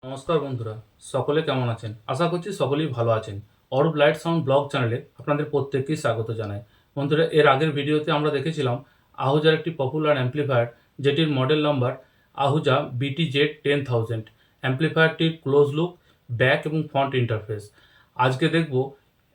নমস্কার বন্ধুরা, সকলে কেমন আছেন? আশা করছি সকলেই ভালো আছেন। অরূপ লাইট সাউন্ড ব্লগ চ্যানেলে আপনাদের প্রত্যেককেই স্বাগত জানাই। বন্ধুরা, এর আগের ভিডিওতে আমরা দেখেছিলাম আহুজার একটি পপুলার অ্যাম্প্লিফায়ার, যেটির মডেল নাম্বার আহুজা BTZ-10000। অ্যাম্প্লিফায়ারটির ক্লোজ লুক, ব্যাক এবং ফ্রন্ট ইন্টারফেস। আজকে দেখব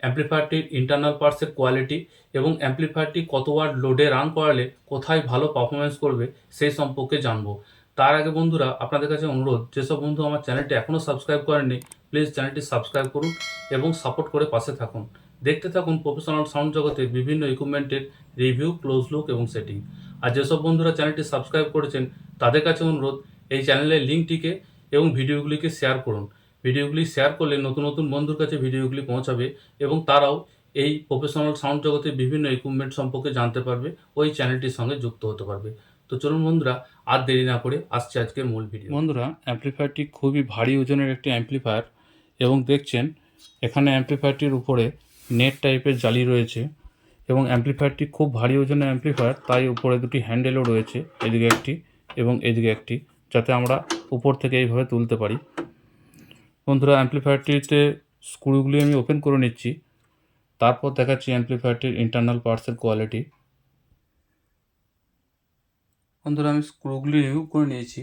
অ্যাম্প্লিফায়ারটির ইন্টারনাল পার্টসের কোয়ালিটি এবং অ্যাম্প্লিফায়ারটি কত ওয়াট লোডে রান করালে কোথায় ভালো পারফরমেন্স করবে সেই সম্পর্কে জানবো। তার আগে বন্ধুরা, আপনাদের কাছে অনুরোধ, যেসব বন্ধু আমার চ্যানেলটি এখনও সাবস্ক্রাইব করেননি, প্লিজ চ্যানেলটি সাবস্ক্রাইব করুন এবং সাপোর্ট করে পাশে থাকুন। দেখতে থাকুন প্রফেশনাল সাউন্ড জগতের বিভিন্ন ইকুইপমেন্টের রিভিউ, ক্লোজ লুক এবং সেটিং। আর যেসব বন্ধুরা চ্যানেলটি সাবস্ক্রাইব করেছেন তাদের কাছে অনুরোধ, এই চ্যানেলের লিঙ্কটিকে এবং ভিডিওগুলিকে শেয়ার করুন। ভিডিওগুলি শেয়ার করলে নতুন নতুন বন্ধুর কাছে ভিডিওগুলি পৌঁছাবে এবং তারাও এই প্রফেশনাল সাউন্ড জগতের বিভিন্ন ইকুইপমেন্ট সম্পর্কে জানতে পারবে, ওই চ্যানেলটির সঙ্গে যুক্ত হতে পারবে। তো চলুন বন্ধুরা, আর দেরি না করে আসছে আজকের মূল ভিডিও। বন্ধুরা, অ্যাম্প্লিফায়ারটি খুবই ভারী ওজনের একটি অ্যাম্প্লিফায়ার এবং দেখছেন এখানে অ্যাম্প্লিফায়ারটির উপরে নেট টাইপের জালি রয়েছে এবং অ্যাম্প্লিফায়ারটি খুব ভারী ওজনের অ্যাম্প্লিফায়ার, তাই উপরে দুটি হ্যান্ডেলও রয়েছে, এদিকে একটি এবং এদিকে একটি, যাতে আমরা উপর থেকে এইভাবে তুলতে পারি। বন্ধুরা, অ্যাম্প্লিফায়ারটিতে স্ক্রুগুলি আমি ওপেন করে নিচ্ছি, তারপর দেখাচ্ছি অ্যাম্প্লিফায়ারটির ইন্টারনাল পার্টসের কোয়ালিটি। বন্ধুরা, আমি স্ক্রুগুলি রিমুভ করে নিয়েছি।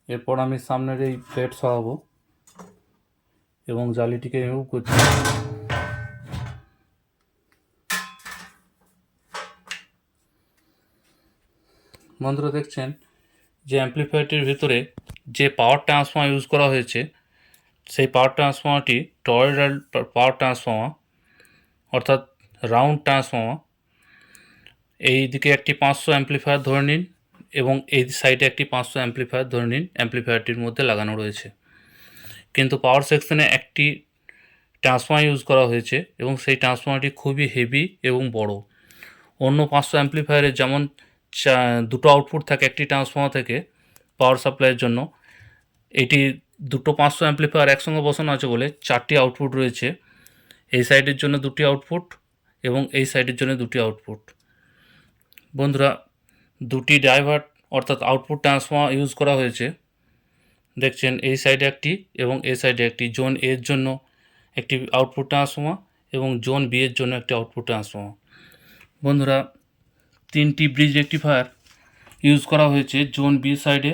এরপর আমি সামনের এই প্লেট সরাবো এবং জালিটিকে রিমুভ করছি। বন্ধুরা, দেখছেন যে অ্যাম্প্লিফায়ারটির ভিতরে যে পাওয়ার ট্রান্সফর্মার ইউজ করা হয়েছে, সেই পাওয়ার ট্রান্সফর্মারটি টরয়েডাল পাওয়ার ট্রান্সফর্মার, অর্থাৎ রাউন্ড ট্রান্সফর্মার। এই দিকে একটি 500 অ্যাম্প্লিফায়ার ধরে নিন এবং এই সাইডে একটি 500 অ্যাম্প্লিফায়ার ধরে নিন, অ্যাম্প্লিফায়ারটির মধ্যে লাগানো রয়েছে। কিন্তু পাওয়ার সেকশনে একটি ট্রান্সফর্মার ইউজ করা হয়েছে এবং সেই ট্রান্সফর্মারটি খুবই হেভি এবং বড়। অন্য 500 অ্যাম্প্লিফায়ারে যেমন দুটো আউটপুট থাকে একটি ট্রান্সফর্মার থেকে পাওয়ার সাপ্লাইয়ের জন্য, এটি দুটো 500 অ্যাম্প্লিফায়ার একসঙ্গে বসানো আছে বলে 4টি আউটপুট রয়েছে। এই সাইডের জন্য 2টি আউটপুট এবং এই সাইডের জন্য 2টি আউটপুট। বন্ধুরা, 2টি ড্রাইভার অর্থাৎ আউটপুট ট্রান্সফর্মার ইউজ করা হয়েছে। দেখছেন এই সাইডে একটি এবং এই সাইডে একটি, জোন এর জন্য একটি আউটপুট ট্রান্সফর্মার এবং জোন বি এর জন্য একটি আউটপুট ট্রান্সফর্মার। বন্ধুরা, 3টি ব্রিজ রেকটিফায়ার ইউজ করা হয়েছে জোন বি সাইডে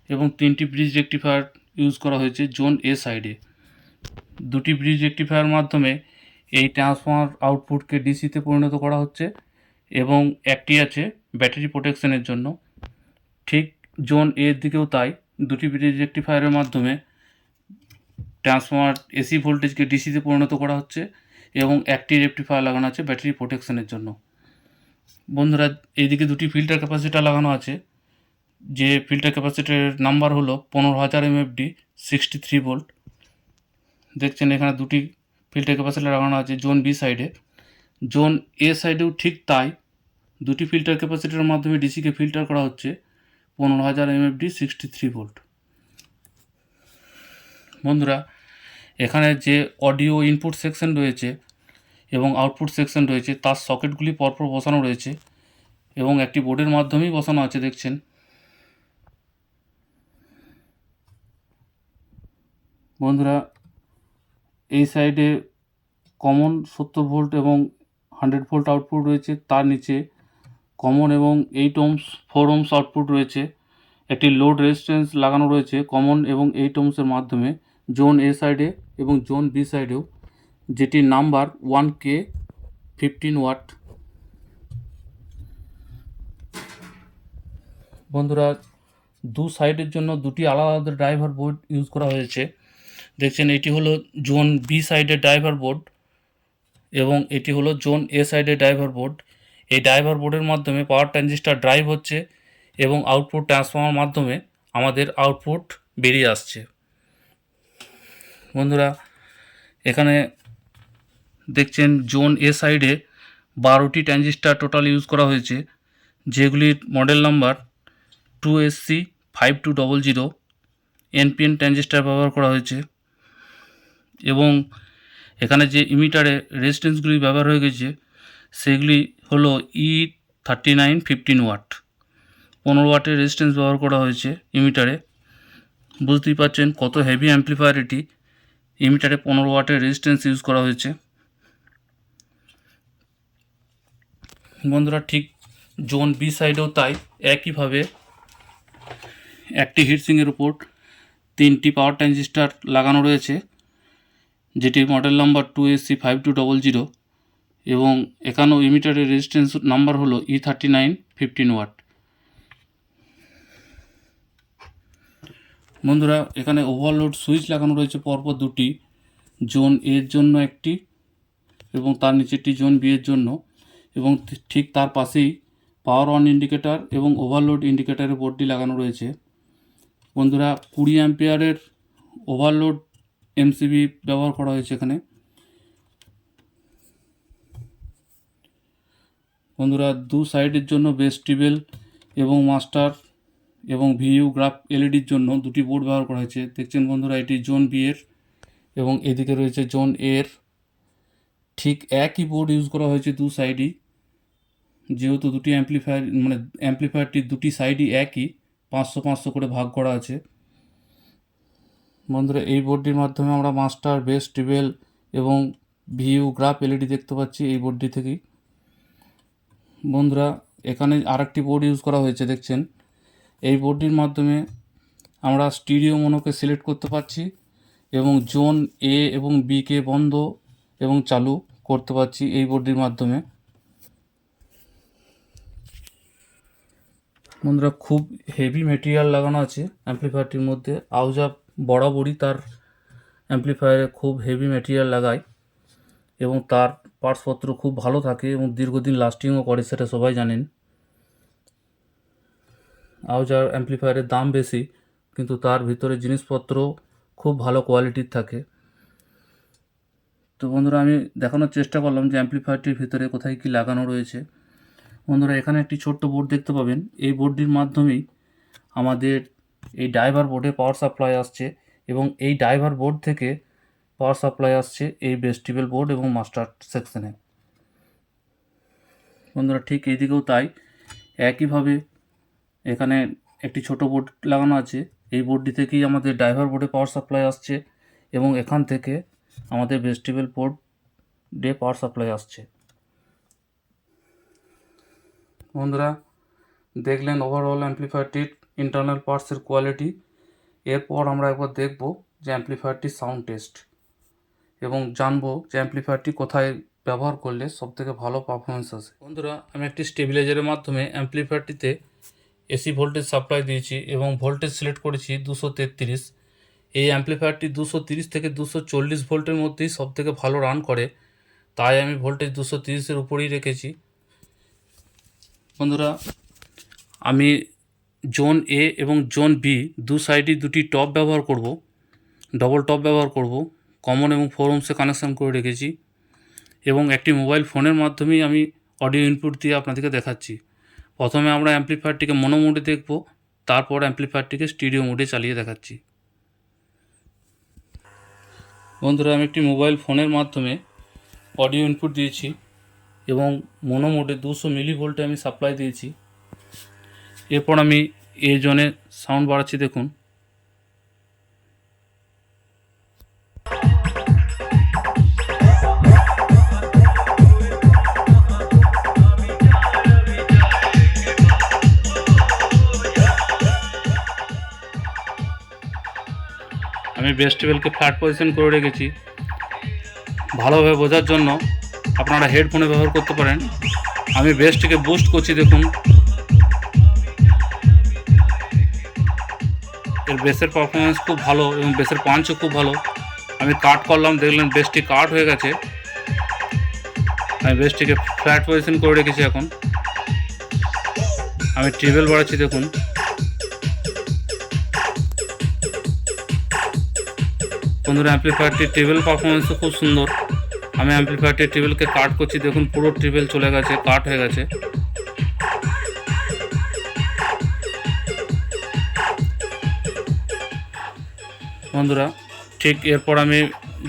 এবং 3টি ব্রিজ রেকটিফায়ার ইউজ করা হয়েছে জোন এ সাইডে। 2টি ব্রিজ রেকটিফায়ার মাধ্যমে এই ট্রান্সফর্মার আউটপুটকে ডিসিতে পরিণত করা হচ্ছে এবং একটি আছে ব্যাটারি প্রোটেকশনের জন্য। ঠিক জোন এর দিকেও তাই, 2টি ব্রিজ রেকটিফায়ারের মাধ্যমে ট্রান্সফর্মার এসি ভোল্টেজকে ডিসিতে পরিণত করা হচ্ছে এবং একটি রেকটিফায়ার লাগানো আছে ব্যাটারি প্রোটেকশনের জন্য। বন্ধুরা, এইদিকে 2টি ফিল্টার ক্যাপাসিটার লাগানো আছে, যে ফিল্টার ক্যাপাসিটারের নাম্বার হলো 15000 MFD 63 ভোল্ট। দেখছেন এখানে 2টি ফিল্টার ক্যাপাসিটার লাগানো আছে জোন বি সাইডে। জোন এ সাইডেও ঠিক তাই, 2টি ফিল্টার ক্যাপাসিটারের মাধ্যমে ডিসিকে ফিল্টার করা হচ্ছে 15000 MFD 63 ভোল্ট। বন্ধুরা, এখানে যে অডিও ইনপুট সেকশন রয়েছে এবং আউটপুট সেকশন রয়েছে, তার সকেটগুলি পরপর বসানো রয়েছে এবং একটি বোর্ডের মাধ্যমেই বসানো আছে। দেখছেন বন্ধুরা, এই সাইডে কমন 70 ভোল্ট এবং 100 ভোল্ট আউটপুট রয়েছে, তার নিচে কমন এবং 8 ohms 4 ohms আউটপুট রয়েছে। একটি লোড রেজিস্ট্যান্স লাগানো রয়েছে কমন এবং 8 ohmসের মাধ্যমে জোন এ সাইডে এবং জোন বি সাইডেও, যেটির নাম্বার 1K 15 ওয়াট। বন্ধুরা, দু সাইডের জন্য 2টি আলাদা আলাদা ড্রাইভার বোর্ড ইউজ করা হয়েছে। দেখছেন এটি হলো জোন বি সাইডের ড্রাইভার বোর্ড এবং এটি হলো জোন এ সাইডের ড্রাইভার বোর্ড। এই ড্রাইভার বোর্ডের মাধ্যমে পাওয়ার ট্রানজিস্টার ড্রাইভ হচ্ছে এবং আউটপুট ট্রান্সফর্মার মাধ্যমে আমাদের আউটপুট বেরিয়ে আসছে। বন্ধুরা, এখানে দেখছেন জোন এ সাইডে 12টি ট্রানজিস্টার টোটাল ইউজ করা হয়েছে, যেগুলির model number 2SC5200 NPN transistor ব্যবহার করা হয়েছে এবং এখানে যে ইমিটারে রেজিস্ট্যান্সগুলি ব্যবহার হয়ে গেছে সেগুলি হলো E39 15 ওয়াট। 15 ওয়াটের রেজিস্ট্যান্স ব্যবহার করা হয়েছে ইমিটারে। বুঝতেই পারছেন কত হেভি অ্যাম্প্লিফায়ার এটি। ইমিটারে 15 ওয়াটের রেজিস্ট্যান্স ইউজ করা হয়েছে। বন্ধুরা ঠিক জোন বি সাইডেও তাই, একইভাবে একটি হিটসিংয়ের উপর 3টি পাওয়ার ট্রানজিস্টার লাগানো রয়েছে, যেটির মডেল নাম্বার 2SC5200 এবং এখানেও ইমিটারের রেজিস্ট্যান্স নাম্বার হলো E39 15 ওয়াট। বন্ধুরা এখানে ওভারলোড সুইচ লাগানো রয়েছে পরপর দুটি, জোন এর জন্য একটি এবং তার নিচেরটি জোন বি এর জন্য, এবং ঠিক তার পাশেই পাওয়ার অন ইন্ডিকেটর এবং ওভারলোড ইন্ডিকেটরের বোর্ডটি লাগানো রয়েছে। বন্ধুরা 20 অ্যাম্পিয়ারের ওভারলোড এমসিবি ব্যবহার করা হয়েছে এখানে। বন্ধুরা দু সাইডের জন্য বেস টিবেল এবং মাস্টার এবং ভিইউ গ্রাফ এলইডির জন্য দুটি বোর্ড ব্যবহার করা হয়েছে। দেখছেন বন্ধুরা এটি জোন বি এর এবং এদিকে রয়েছে জোন এর। ঠিক একই বোর্ড ইউজ করা হয়েছে দু সাইডই, যেহেতু দুটি অ্যাম্প্লিফায়ারটির দুটি সাইডই একই, 500-500 করে ভাগ করা আছে। বন্ধুরা এই বোর্ডটির মাধ্যমে আমরা মাস্টার, বেস টিবেল এবং ভিইউ গ্রাফ এলইডি দেখতে পাচ্ছি এই বোর্ডটি থেকেই। বন্ধুরা এখানে আরেকটি বোর্ড ইউজ করা হয়েছে, দেখছেন এই বোর্ডটির মাধ্যমে আমরা স্টিরিও মোনোকে সিলেক্ট করতে পারছি এবং জোন এ এবং বিকে বন্ধ এবং চালু করতে পারছি এই বোর্ডটির মাধ্যমে। বন্ধুরা খুব হেভি মেটেরিয়াল লাগানো আছে অ্যাম্প্লিফায়ারটির মধ্যে। আউজা বরাবরই তার অ্যাম্প্লিফায়ারে খুব হেভি মেটেরিয়াল লাগায় এবং তার পার্টসপত্র খুব ভালো থাকে এবং দীর্ঘদিন লাস্টিংও করে, সেটা সবাই জানেন। আউজার অ্যাম্প্লিফায়ারের দাম বেশি, কিন্তু তার ভিতরে জিনিসপত্র খুব ভালো কোয়ালিটির থাকে। তো বন্ধুরা আমি দেখানোর চেষ্টা করলাম যে অ্যাম্প্লিফায়ারটির ভিতরে কোথায় কি লাগানো রয়েছে। বন্ধুরা এখানে একটি ছোট্ট বোর্ড দেখতে পাবেন, এই বোর্ডটির মাধ্যমেই আমাদের এই ড্রাইভার বোর্ডে পাওয়ার সাপ্লাই আসছে এবং এই ড্রাইভার বোর্ড থেকে পাওয়ার সাপ্লাই আসছে এই ভেস্টিবল বোর্ড এবং মাস্টার সেকশনে। বন্ধুরা ঠিক এইদিকেও তাই, একইভাবে এখানে একটি ছোট বোর্ড লাগানো আছে, এই বোর্ডটি থেকেই আমাদের ড্রাইভার বোর্ডে পাওয়ার সাপ্লাই আসছে এবং এখান থেকে আমাদের ভেস্টিবল বোর্ডে পাওয়ার সাপ্লাই আসছে। বন্ধুরা দেখলেন ওভারঅল অ্যাম্প্লিফায়ারটির ইন্টারনাল পার্টসের কোয়ালিটি। এরপর আমরা একবার দেখব যে অ্যাম্প্লিফায়ারটির সাউন্ড টেস্ট এবং জানবো যে অ্যাম্প্লিফায়ারটি কোথায় ব্যবহার করলে সবথেকে ভালো পারফরমেন্স আসে। বন্ধুরা আমি একটি স্টেবিলাইজারের মাধ্যমে অ্যাম্প্লিফায়ারটিতে এসি ভোল্টেজ সাপ্লাই দিয়েছি এবং ভোল্টেজ সিলেক্ট করেছি 233। এই অ্যাম্প্লিফায়ারটি 230 থেকে 240 ভোল্টের মধ্যেই সবথেকে ভালো রান করে, তাই আমি ভোল্টেজ 230-এর উপরেই রেখেছি। বন্ধুরা আমি জোন এ এবং জোন বি দু সাইডই দুটি টপ ব্যবহার করব, ডবল টপ ব্যবহার করব, কমন এবং 4 ohms কানেকশান করে রেখেছি এবং একটি মোবাইল ফোনের মাধ্যমেই আমি অডিও ইনপুট দিয়ে আপনাদেরকে দেখাচ্ছি। প্রথমে আমরা অ্যাম্প্লিফায়ারটিকে মোনো মোডে দেখব, তারপর অ্যাম্প্লিফায়ারটিকে স্টিরিও মোডে চালিয়ে দেখাচ্ছি। বন্ধুরা আমি একটি মোবাইল ফোনের মাধ্যমে অডিও ইনপুট দিয়েছি এবং মোনো মোডে 200 মিলিভোল্টে আমি সাপ্লাই দিয়েছি। এরপর আমি এই জোনে সাউন্ড বাড়াচ্ছি, দেখুন। আমি ভেস্টিবলকে ফ্ল্যাট পজিশন করে রেখেছি, ভালোভাবে বোঝার জন্য আপনারা হেডফোনে ব্যবহার করতে পারেন। আমি বেসটিকে বুস্ট করছি, দেখুন এর বেসের পারফরমেন্স খুব ভালো এবং বেসের পাঞ্চও খুব ভালো। আমি কাট করলাম, দেখলেন বেসটি কাট হয়ে গেছে। আমি বেসটিকে ফ্ল্যাট পজিশন করে রেখেছি। এখন আমি ট্রিবেল বাড়াচ্ছি, দেখুন। বন্ধুরা অ্যাম্প্লিফায়ারটির ট্রিবেল পারফরমেন্সও খুব সুন্দর। আমি অ্যাম্প্লিফায়ারটির ট্রিবেলকে কাট করছি, দেখুন পুরো ট্রিবেল চলে গেছে, কাট হয়ে গেছে। বন্ধুরা ঠিক এরপর আমি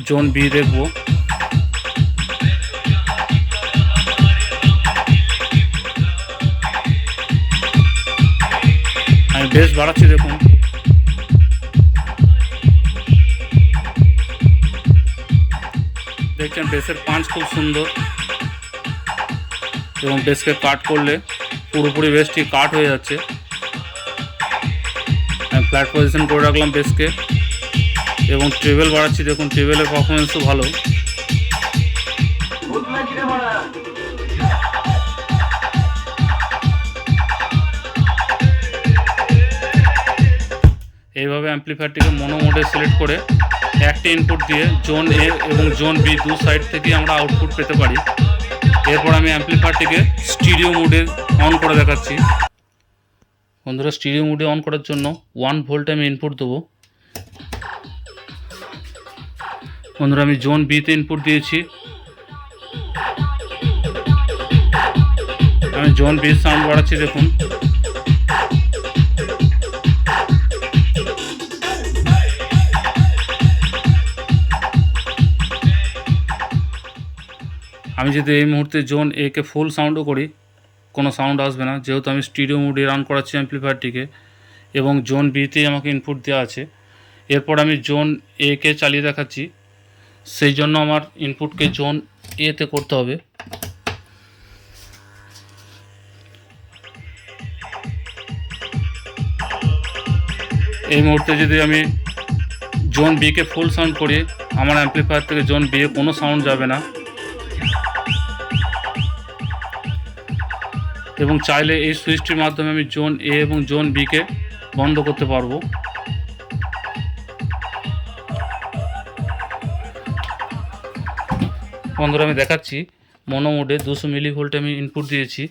জোন বি দেখব। আমি বেস বাড়াচ্ছি, দেখুন দেখছেন বেসের পাঞ্চ খুব সুন্দর এবং বেসকে কাট করলে পুরোপুরি বেসটি কাট হয়ে যাচ্ছে। আমি ফ্ল্যাট পজিশন করে রাখলাম বেসকে এবং ট্রেবেল বাড়াচ্ছি। দেখুন ট্রেবেলের পারফরমেন্সও ভালো। এইভাবে অ্যাম্প্লিফায়ারটিকে মোনো মোডে সিলেক্ট করে একটি ইনপুট দিয়ে জোন এ এবং জোন বি দু সাইড থেকে আমরা আউটপুট পেতে পারি। এরপর আমি অ্যাম্প্লিফায়ারটিকে স্টিরিও মোডে অন করে দেখাচ্ছি। বন্ধুরা, স্টিরিও মোডে অন করার জন্য 1 ভোল্ট আমি ইনপুট দেবো। বন্ধুরা, আমি জোন বিতে ইনপুট দিয়েছি। আমি জোন বি সাউন্ড বাড়াচ্ছি। দেখুন আমি যদি এই মুহূর্তে জোন এ কে ফুল সাউন্ডও করি কোনো সাউন্ড আসবে না, যেহেতু আমি স্টিরিও মোডে রান করাচ্ছি অ্যাম্প্লিফায়ারটিকে এবং জোন বিতে আমাকে ইনপুট দেওয়া আছে। এরপর আমি জোন এ কে চালিয়ে দেখাচ্ছি। সেই জন্য আমার ইনপুটকে জোন এতে করতে হবে। এই মুহূর্তে যদি আমি জোন বিকে ফুল সাউন্ড করি, আমার অ্যাম্প্লিফায়ার থেকে জোন বি এ কোনো সাউন্ড যাবে না এবং চাইলে এই সুইচটির মাধ্যমে আমি জোন এ এবং জোন বিকে বন্ধ করতে পারবো। বন্ধুরা, আমি দেখাচ্ছি মোনো মোডে 200 মিলি ভোল্ট আমি ইনপুট দিয়েছি।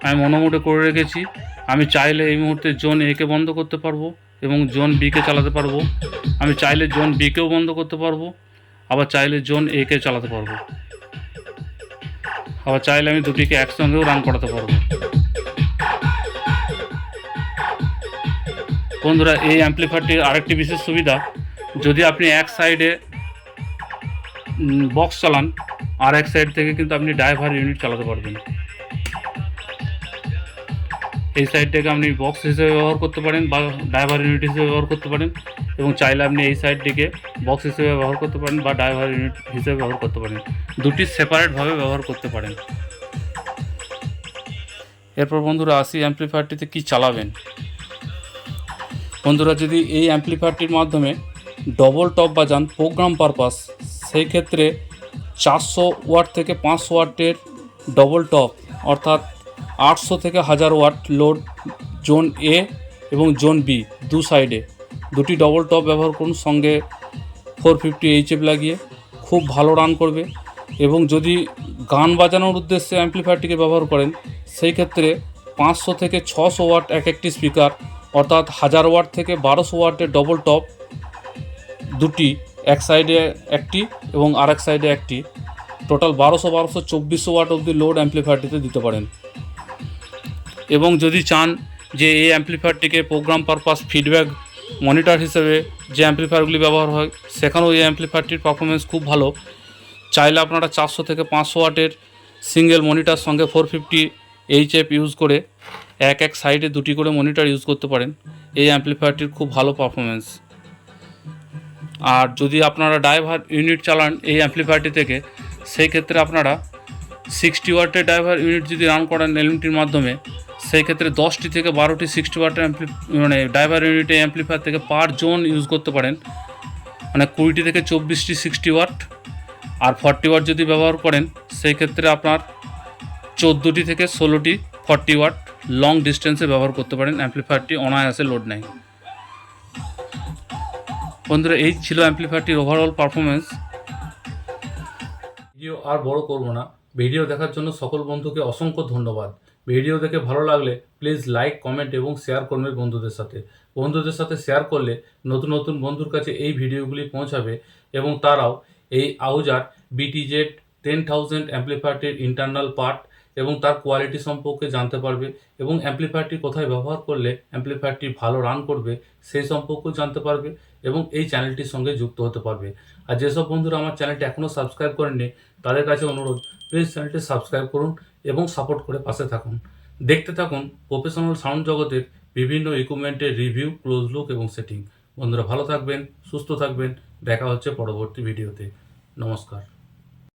আমি মোনো মোডে করে রেখেছি। আমি চাইলে এই মুহূর্তে জোন এ কে বন্ধ করতে পারবো এবং জোন বি কে চালাতে পারবো। আমি চাইলে জোন বি কেও বন্ধ করতে পারবো, আবার চাইলে জোন এ কে চালাতে পারবো, আবার চাইলে আমি দুটিকে একসঙ্গেও রান করাতে পারবো। বন্ধুরা, এই অ্যাম্প্লিফায়ারটির আরেকটি বিশেষ সুবিধা, যদি আপনি এক সাইডে বক্স চালান আর এক সাইড থেকে কিন্তু আপনি ড্রাইভার ইউনিট চালাতে পারবেন। এই সাইডটাকে আপনি বক্স হিসেবে ব্যবহার করতে পারেন বা ড্রাইভার ইউনিট হিসেবে ব্যবহার করতে পারেন এবং চাইলে আপনি এই সাইডটিকে বক্স হিসেবে ব্যবহার করতে পারেন বা ড্রাইভার ইউনিট হিসেবে ব্যবহার করতে পারেন। দুটি সেপারেটভাবে ব্যবহার করতে পারেন। এরপর বন্ধুরা আসি অ্যাম্প্লিফায়ারটিতে কি চালাবেন। বন্ধুরা, যদি এই অ্যাম্প্লিফায়ারটির মাধ্যমে ডবল টপ বাজান প্রোগ্রাম পারপাস, সেই ক্ষেত্রে 400 ওয়াট থেকে 500 ওয়াটের ডবল টপ অর্থাৎ 800 থেকে 1000 ওয়াট লোড জোন এ এবং জোন বি দু সাইডে দুটি ডবল টপ ব্যবহার করুন, সঙ্গে 450 HF লাগিয়ে খুব ভালো রান করবে। এবং যদি গান বাজানোর উদ্দেশ্যে অ্যাম্প্লিফায়ারটিকে ব্যবহার করেন, সেই ক্ষেত্রে 500 থেকে 600 ওয়াট এক একটি স্পিকার অর্থাৎ 1000 ওয়াট থেকে 1200 ওয়াটের ডবল টপ দুটি, এক সাইডে একটি এবং আরেক সাইডে একটি, টোটাল 1200 2400 ওয়াট অবধি লোড অ্যাম্প্লিফায়ারটিতে দিতে পারেন। এবং যদি চান যে এই অ্যাম্প্লিফায়ারটিকে প্রোগ্রাম পারপাস ফিডব্যাক মনিটর হিসেবে যে অ্যাম্প্লিফায়ারগুলি ব্যবহার হয়, সেখানেও এই অ্যাম্প্লিফায়ারটির পারফরমেন্স খুব ভালো। চাইলে আপনারা 400 থেকে 500 ওয়াটের সিঙ্গেল মনিটর সঙ্গে 450 HF ইউজ করে এক সাইডে দুটি করে মনিটর ইউজ করতে পারেন। এই অ্যাম্প্লিফায়ারটির খুব ভালো পারফরমেন্স। আর যদি আপনারা ড্রাইভার ইউনিট চালান এই অ্যাম্প্লিফায়ারটি থেকে, সেই ক্ষেত্রে আপনারা 60 ওয়াটের ড্রাইভার ইউনিট যদি রান করেন এলএমটির মাধ্যমে, সেই ক্ষেত্রে 10টি থেকে 12টি 60 ওয়াটের ড্রাইভার ইউনিট এই অ্যাম্প্লিফায়ার থেকে পার জোন ইউজ করতে পারেন। 20টি থেকে 24টি 60 ওয়াট আর 40 ওয়াট যদি ব্যবহার করেন, সেই ক্ষেত্রে আপনার 14টি থেকে 16টি 40 ওয়াট লং ডিস্টেন্সে ব্যবহার করতে পারেন। অ্যাম্প্লিফায়ারটি অনায়াসে লোড নেয়। বন্ধুরা, এই ছিল অ্যাম্প্লিফায়ারটির ওভারঅল পারফরমেন্স। ভিডিও আর বড় করব না। ভিডিও দেখার জন্য সকল বন্ধুকে অসংখ্য ধন্যবাদ। ভিডিও দেখে ভালো লাগলে প্লিজ লাইক, কমেন্ট এবং শেয়ার করবেন বন্ধুদের সাথে। বন্ধুদের সাথে শেয়ার করলে নতুন নতুন বন্ধুর কাছে এই ভিডিওগুলি পৌঁছাবে এবং তারাও এই আহুজার BTZ 10000 অ্যাম্প্লিফায়ারটির ইন্টারনাল পার্ট এবং তার কোয়ালিটি সম্পর্কে জানতে পারবে এবং অ্যাম্প্লিফায়ারটি কোথায় ব্যবহার করলে অ্যাম্প্লিফায়ারটি ভালো রান করবে সেই সম্পর্কেও জানতে পারবে এবং এই চ্যানেলটির সঙ্গে যুক্ত হতে পারবে। আর যেসব বন্ধুরা আমার চ্যানেলটি এখনও সাবস্ক্রাইব করেননি, তাদের কাছে অনুরোধ, প্লিজ চ্যানেলটি সাবস্ক্রাইব করুন এবং সাপোর্ট করে পাশে থাকুন। দেখতে থাকুন প্রফেশনাল সাউন্ড জগতের বিভিন্ন ইকুইপমেন্টের রিভিউ, ক্লোজ লুক এবং সেটিং। বন্ধুরা ভালো থাকবেন, সুস্থ থাকবেন। দেখা হচ্ছে পরবর্তী ভিডিওতে। নমস্কার।